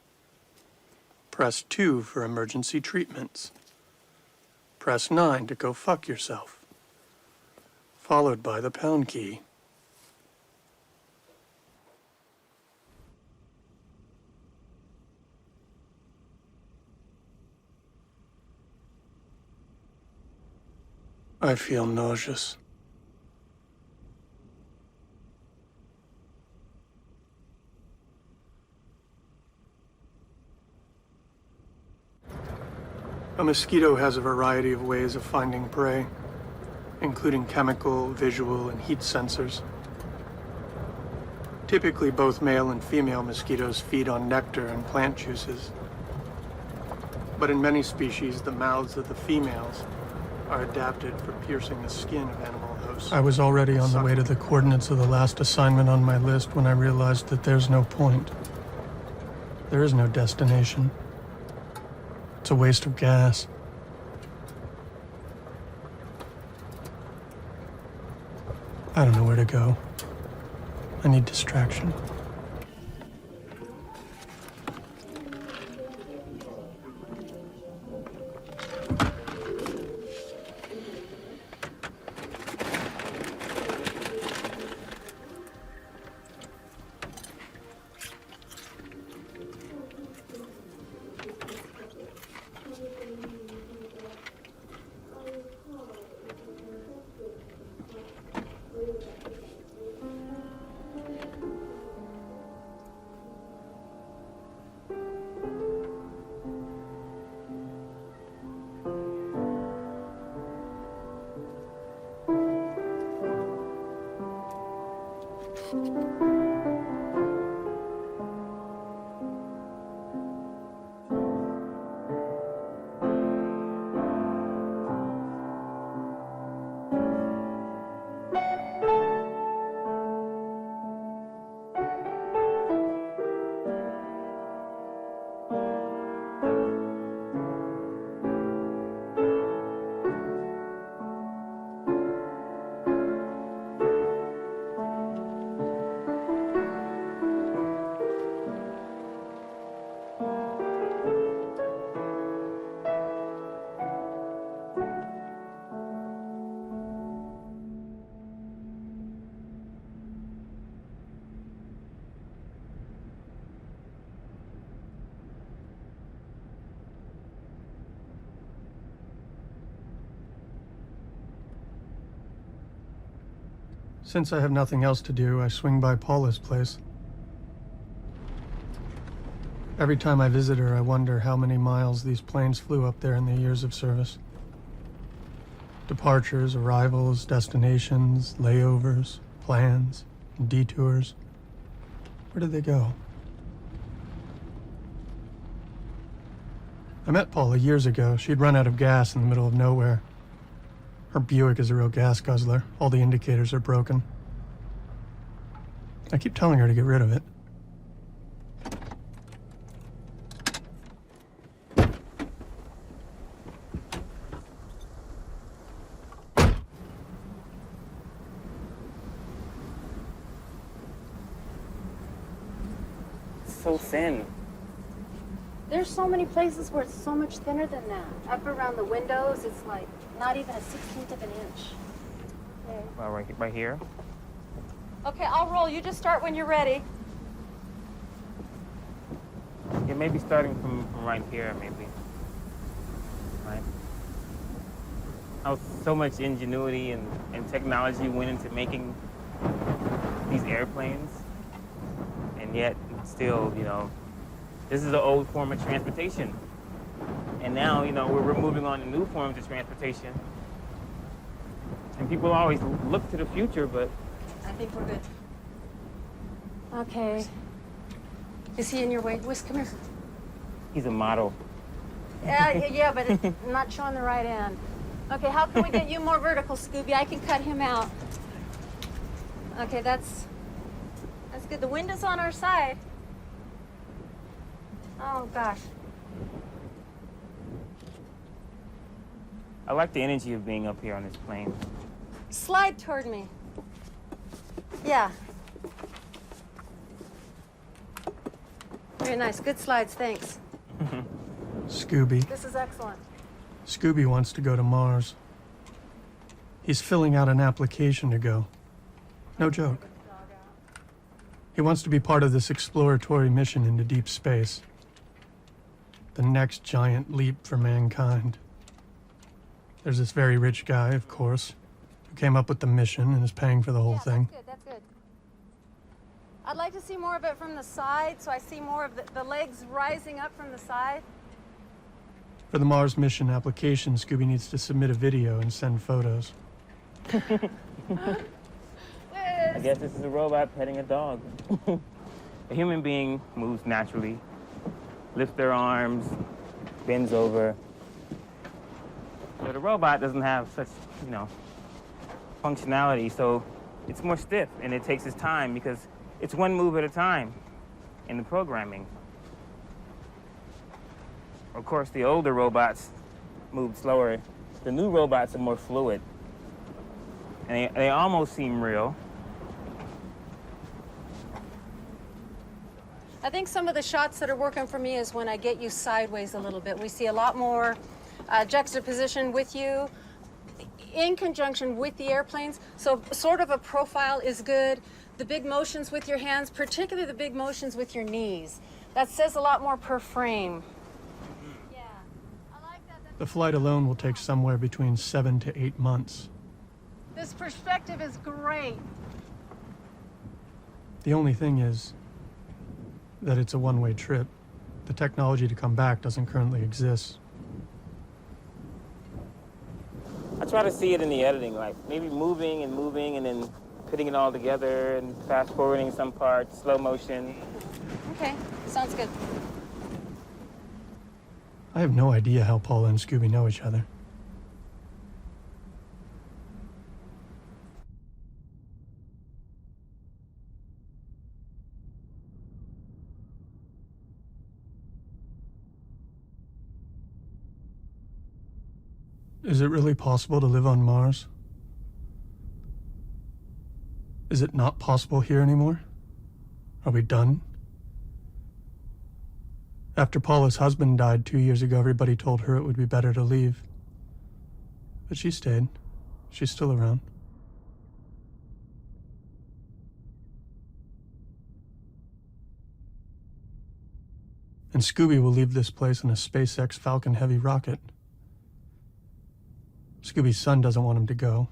Press 2 for emergency treatments. Press 9 to go fuck yourself. Followed by the pound key. I feel nauseous. A mosquito has a variety of ways of finding prey, including chemical, visual, and heat sensors. Typically, both male and female mosquitoes feed on nectar and plant juices. But in many species, the mouths of the females are adapted for piercing the skin of animal hosts. I was already on the way to the coordinates of the last assignment on my list when I realized that there's no point. There is no destination. It's a waste of gas. I don't know where to go. I need distraction. Since I have nothing else to do, I swing by Paula's place. Every time I visit her, I wonder how many miles these planes flew up there in the years of service. Departures, arrivals, destinations, layovers, plans, and detours. Where did they go? I met Paula years ago. She'd run out of gas in the middle of nowhere. Her Buick is a real gas guzzler. All the indicators are broken. I keep telling her to get rid of it. So thin. There's so many places where it's so much thinner than that. Up around the windows, it's like not even a 16th of an inch. Okay. Well, right here. Okay, I'll roll. You just start when you're ready. Yeah, maybe starting from right here, maybe. Right. How so much ingenuity and technology went into making these airplanes, and yet still, you know, this is an old form of transportation. And now, you know, we're moving on to new forms of transportation. And people always look to the future, but... I think we're good. Okay. Is he in your way? Whisk, come here. He's a model. Yeah, but it's not showing the right end. Okay, how can we get you more vertical, Scooby? I can cut him out. Okay, that's good. The wind is on our side. Oh, gosh. I like the energy of being up here on this plane. Slide toward me. Yeah. Very nice. Good slides, thanks. Scooby. This is excellent. Scooby wants to go to Mars. He's filling out an application to go. No joke. He wants to be part of this exploratory mission into deep space. The next giant leap for mankind. There's this very rich guy, of course, who came up with the mission and is paying for the whole thing. That's good. I'd like to see more of it from the side, so I see more of the legs rising up from the side. For the Mars mission application, Scooby needs to submit a video and send photos. I guess this is a robot petting a dog. A human being moves naturally, lifts their arms, bends over. But a robot doesn't have such, you know, functionality, so it's more stiff, and it takes its time because it's one move at a time in the programming. Of course, the older robots move slower. The new robots are more fluid. and they almost seem real. I think some of the shots that are working for me is when I get you sideways a little bit. We see a lot more juxtaposition with you in conjunction with the airplanes. So sort of a profile is good. The big motions with your hands, particularly the big motions with your knees. That says a lot more per frame. Yeah, I like that. The flight alone will take somewhere between 7 to 8 months. This perspective is great. The only thing is that it's a one-way trip. The technology to come back doesn't currently exist. I try to see it in the editing, like maybe moving and then putting it all together and fast forwarding some parts, slow motion. Okay, sounds good. I have no idea how Paula and Scooby know each other. Is it really possible to live on Mars? Is it not possible here anymore? Are we done? After Paula's husband died 2 years ago, everybody told her it would be better to leave. But she stayed. She's still around. And Scooby will leave this place in a SpaceX Falcon Heavy rocket. Scooby's son doesn't want him to go.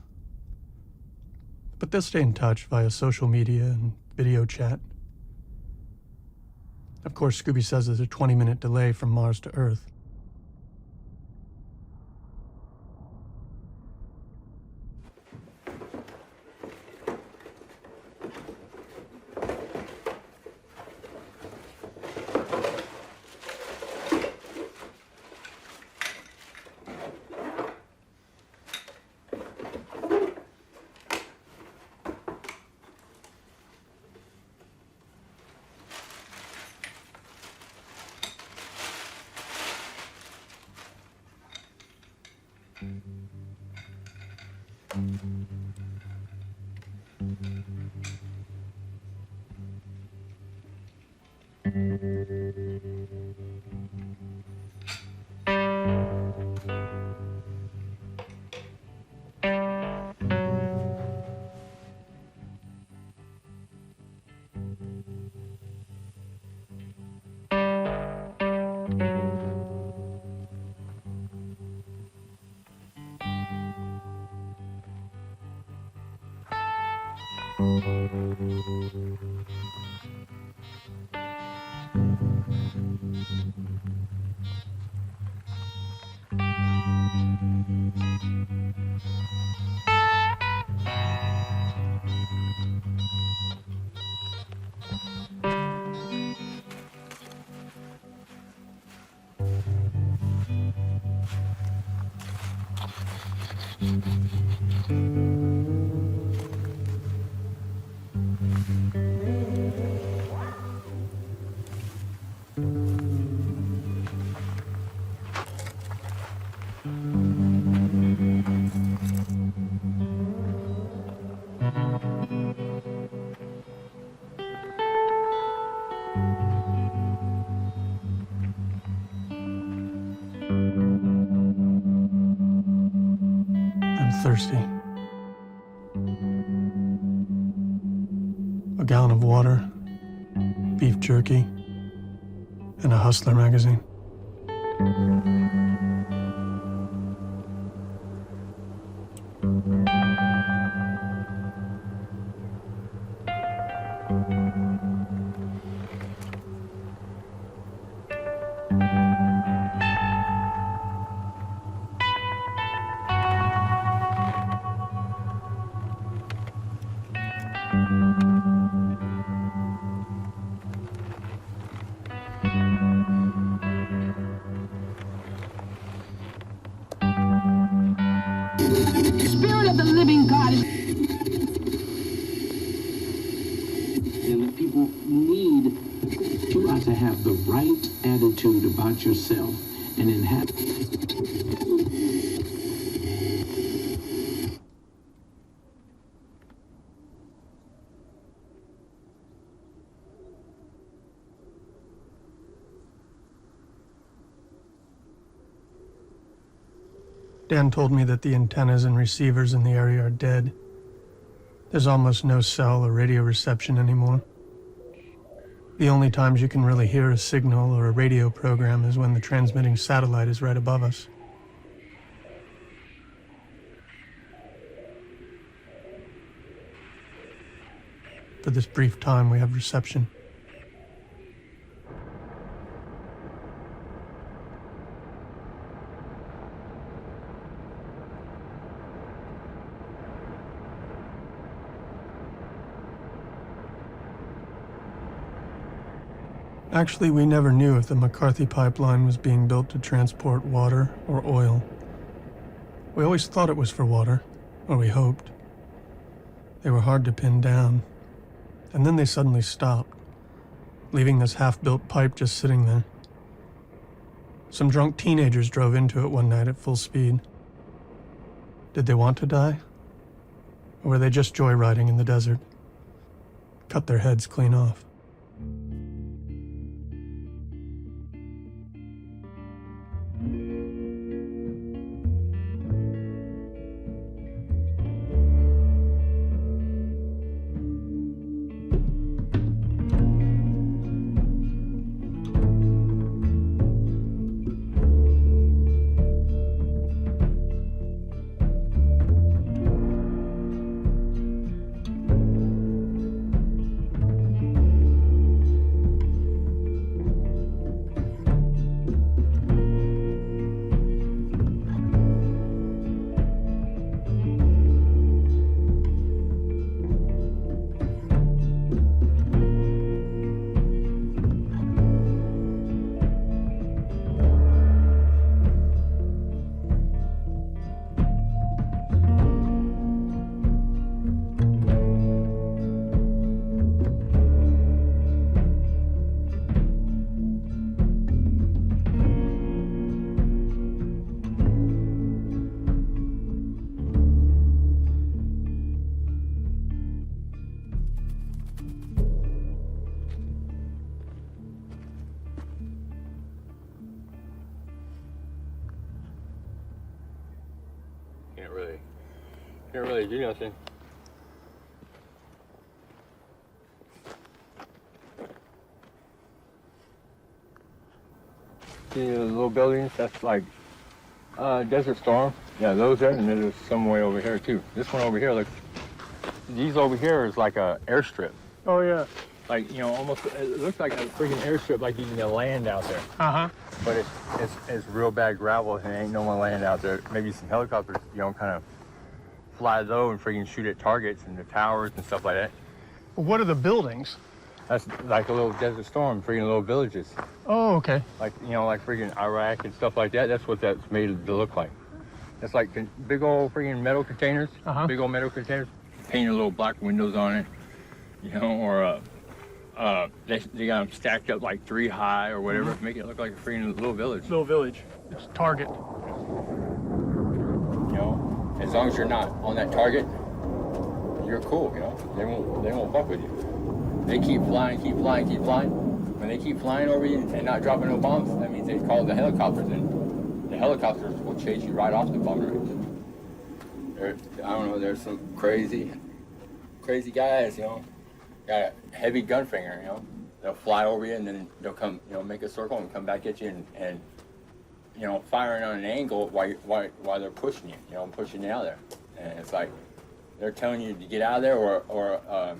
But they'll stay in touch via social media and video chat. Of course, Scooby says there's a 20-minute delay from Mars to Earth. Thirsty. A gallon of water, beef jerky, and a Hustler magazine. Spirit of the living God. And the people need you are to have the right attitude about yourself and inhabit. Dan told me that the antennas and receivers in the area are dead. There's almost no cell or radio reception anymore. The only times you can really hear a signal or a radio program is when the transmitting satellite is right above us. For this brief time, we have reception. Actually, we never knew if the McCarthy pipeline was being built to transport water or oil. We always thought it was for water, or we hoped. They were hard to pin down. And then they suddenly stopped, leaving this half-built pipe just sitting there. Some drunk teenagers drove into it one night at full speed. Did they want to die? Or were they just joyriding in the desert? Cut their heads clean off. Can't really do nothing. See the little buildings? That's like Desert Storm. Yeah, those there, and then there's some way over here too. This one over here, look. These over here is like a airstrip. Oh yeah. Like, you know, almost, it looks like a freaking airstrip, like you can land out there. Uh-huh. But it's real bad gravel, and there ain't no one land out there. Maybe some helicopters, you know, kind of fly low and freaking shoot at targets and the towers and stuff like that. Well, what are the buildings? That's like a little Desert Storm, freaking little villages. Oh, okay. Like, you know, like freaking Iraq and stuff like that. That's what that's made to look like. It's like big old freaking metal containers, big old metal containers, painted little black windows on it, you know, or they got them stacked up like 3 high or whatever, make it look like a freaking little village. Little village. It's target. You know, as long as you're not on that target, you're cool. You know, they won't fuck with you. They keep flying, keep flying, keep flying. When they keep flying over you and not dropping no bombs, that means they call the helicopters, and the helicopters will chase you right off the bomber range. I don't know. There's some crazy guys. You know, got a heavy gun finger. You know, they'll fly over you and then they'll come. You know, make a circle and come back at you and you know, firing on an angle while they're pushing you. You know, pushing you out there, and it's like they're telling you to get out of there, or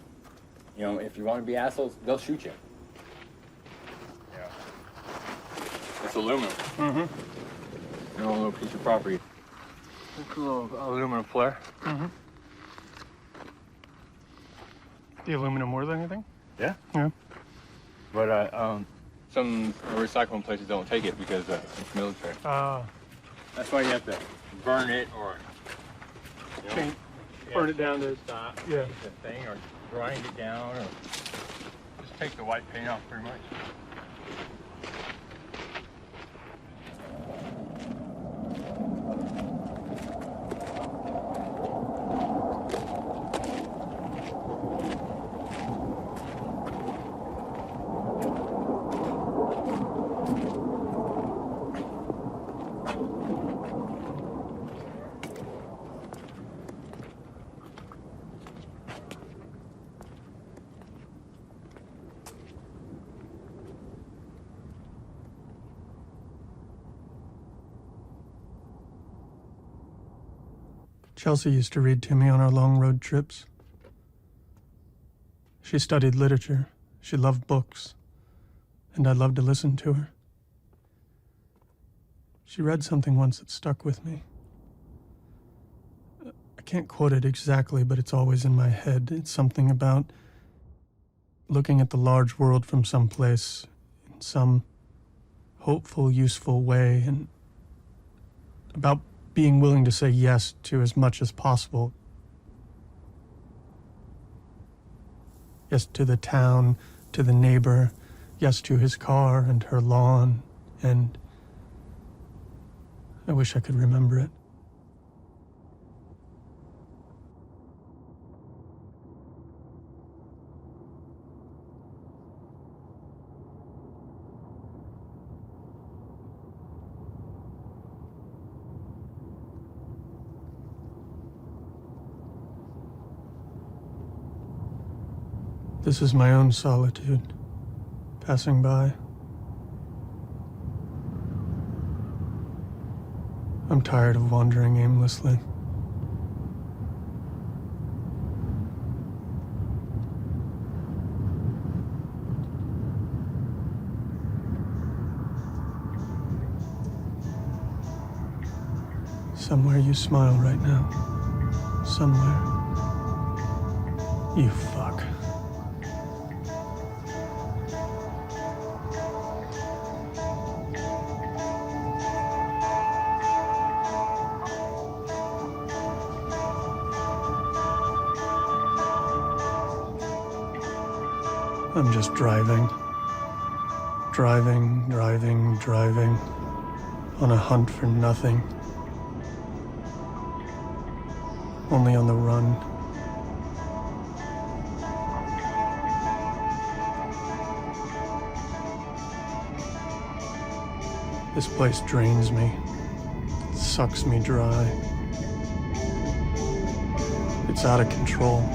you know, if you want to be assholes, they'll shoot you. Yeah. It's aluminum. Mm-hmm. You know, a little piece of property. It's a little aluminum flare. Mm-hmm. The aluminum more than anything? Yeah. Yeah. But some recycling places don't take it because it's military. That's why you have to burn it or you know, burn it down to stop. Yeah. The thing, or grind it down, or just take the white paint off pretty much. Chelsea used to read to me on our long road trips. She studied literature. She loved books. And I loved to listen to her. She read something once that stuck with me. I can't quote it exactly, but it's always in my head. It's something about looking at the large world from some place in some hopeful, useful way, and about being willing to say yes to as much as possible. Yes to the town, to the neighbor, yes to his car and her lawn, and I wish I could remember it. This is my own solitude, passing by. I'm tired of wandering aimlessly. Somewhere you smile right now. Somewhere. You fuck. I'm just driving. Driving, on a hunt for nothing. Only on the run. This place drains me, sucks me dry. It's out of control.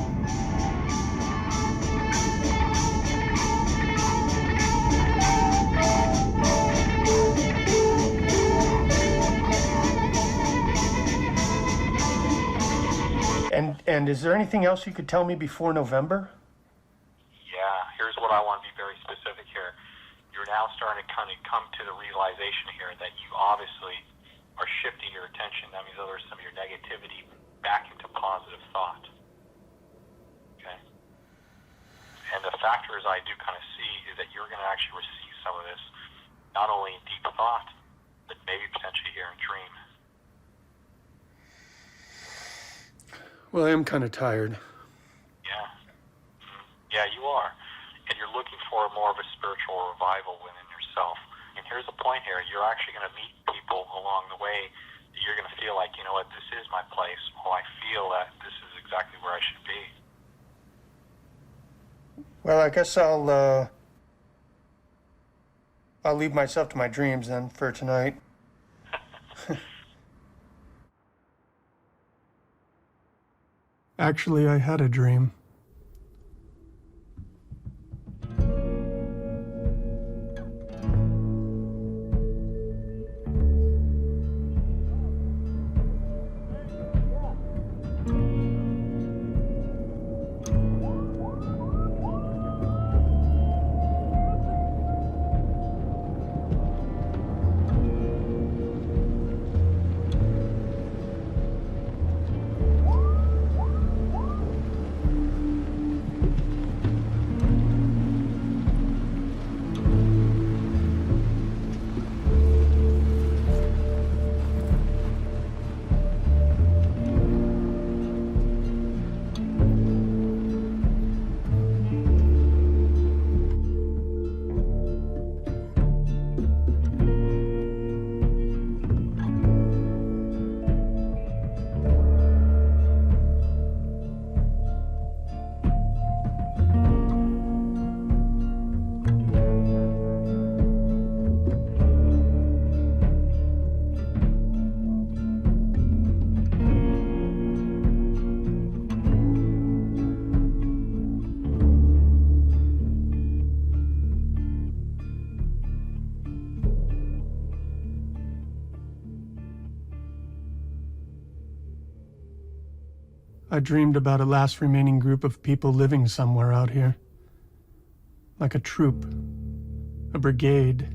And is there anything else you could tell me before November? Yeah, here's what I want to be very specific here. You're now starting to kind of come to the realization here that you obviously are shifting your attention. That means there's some of your negativity back into positive thought. Okay? And the factors I do kind of see is that you're going to actually receive some of this, not only in deep thought, but maybe potentially here in dream. Well, I am kind of tired. Yeah. Yeah, you are. And you're looking for more of a spiritual revival within yourself. And here's the point here. You're actually going to meet people along the way that you're going to feel like, you know what, this is my place. Or I feel that this is exactly where I should be. Well, I guess I'll leave myself to my dreams then for tonight. Actually, I had a dream. I dreamed about a last remaining group of people living somewhere out here. Like a troop, a brigade,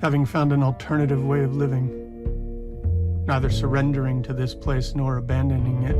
having found an alternative way of living, neither surrendering to this place nor abandoning it.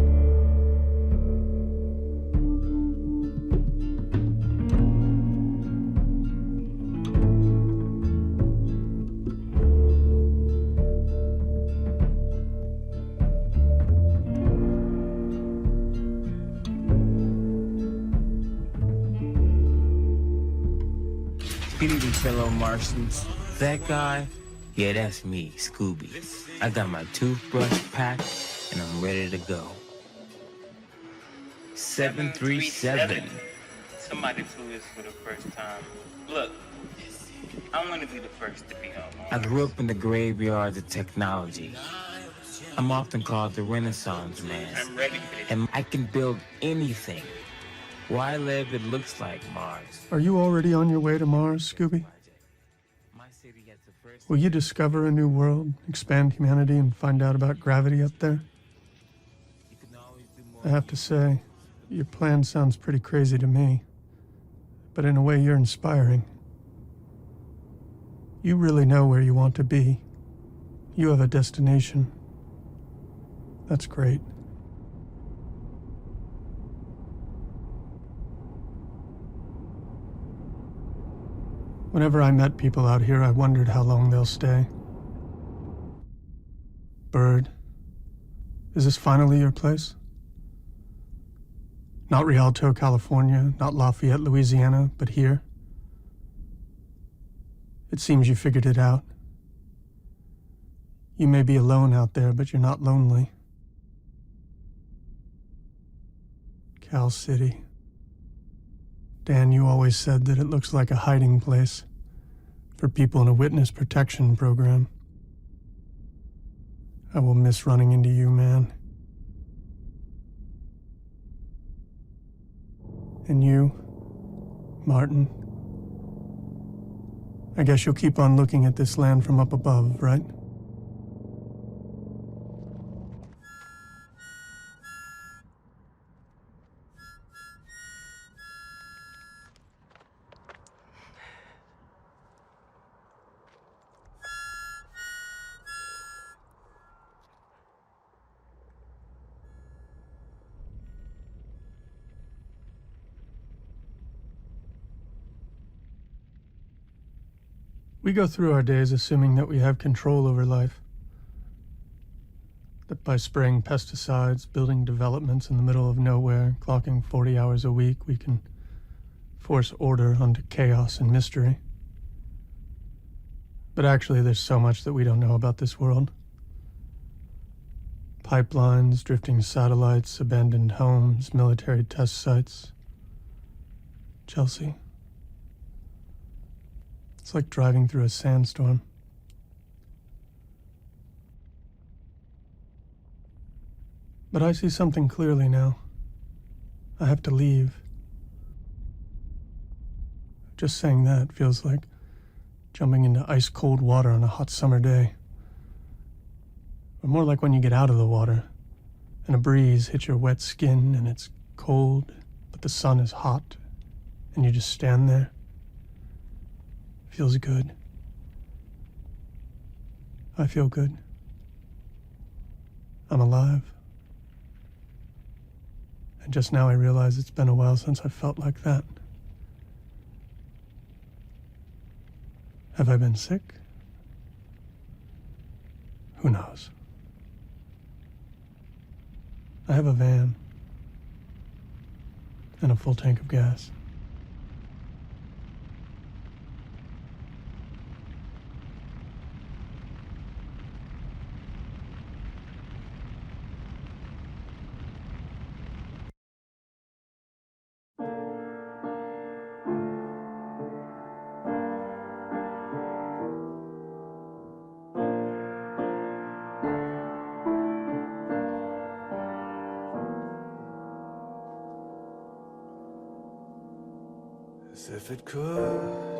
Greetings, fellow Martians. That guy, yeah, that's me, Scooby. I got my toothbrush packed, and I'm ready to go. 737. Somebody flew this for the first time. Look, I want to be the first to be on. I grew up in the graveyards of technology. I'm often called the Renaissance man. I'm ready for this. And I can build anything. Where I live, it looks like Mars. Are you already on your way to Mars, Scooby? Will you discover a new world, expand humanity, and find out about gravity up there? I have to say, your plan sounds pretty crazy to me. But in a way, you're inspiring. You really know where you want to be. You have a destination. That's great. Whenever I met people out here, I wondered how long they'll stay. Bird, is this finally your place? Not Rialto, California, not Lafayette, Louisiana, but here? It seems you figured it out. You may be alone out there, but you're not lonely. Cal City. Dan, you always said that it looks like a hiding place for people in a witness protection program. I will miss running into you, man. And you, Martin. I guess you'll keep on looking at this land from up above, right? We go through our days assuming that we have control over life. That by spraying pesticides, building developments in the middle of nowhere, clocking 40 hours a week, we can force order onto chaos and mystery. But actually, there's so much that we don't know about this world. Pipelines, drifting satellites, abandoned homes, military test sites. Chelsea. It's like driving through a sandstorm. But I see something clearly now. I have to leave. Just saying that feels like jumping into ice-cold water on a hot summer day. Or more like when you get out of the water and a breeze hits your wet skin and it's cold, but the sun is hot, and you just stand there. Feels good. I feel good. I'm alive. And just now I realize it's been a while since I felt like that. Have I been sick? Who knows? I have a van and a full tank of gas. As if it could